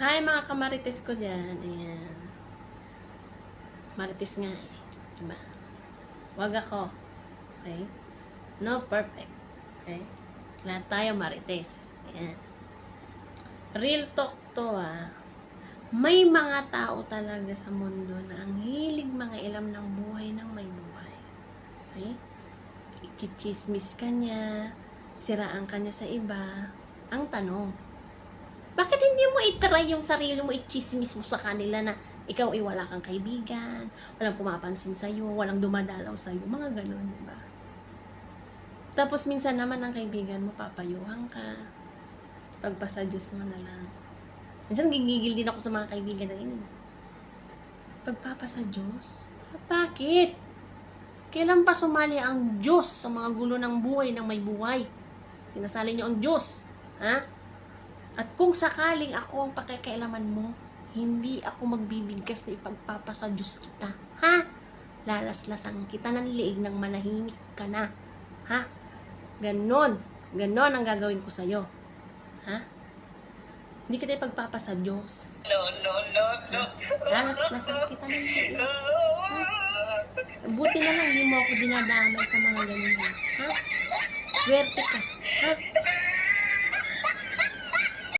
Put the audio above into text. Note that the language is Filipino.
Hi mga kamarites ko dyan. Ayan. Marites nga eh. Diba? Wag ako. Okay? No perfect. Okay? Lahat tayo marites. Ayan. Real talk to ah. May mga tao talaga sa mundo na ang hilig mga ilam ng buhay ng may buhay. Okay? Ikichismis ka niya, siraan ka niya sa iba. Ang tanong, bakit hindi mo itry yung sarili mo, i-chismis mo sa kanila na ikaw ay wala kang kaibigan, walang pumapansin sa'yo, walang dumadalaw sa'yo, mga ganun, diba? Tapos minsan naman ang kaibigan mo, papayuhan ka, pagpasa Diyos mo na lang. Minsan gigigil din ako sa mga kaibigan na yun. Pagpapasa Diyos? Bakit? Kailan pa sumali ang Diyos sa mga gulo ng buhay ng may buhay? Sinasali niyo ang Diyos, ha? At kung sakaling ako ang pakikialaman mo, hindi ako magbibigkas na ipagpapasa Diyos kita. Ha? Lalaslasang kita ng liig ng manahimik ka na. Ha? Ganon. Ganon ang gagawin ko sa'yo. Ha? Hindi kita ipagpapasa Diyos. No. Lalaslasang kita ng liig. Ha? Buti na lang, hindi mo ako dinadamay sa mga ganyan. Ha? Swerte ka. Ha?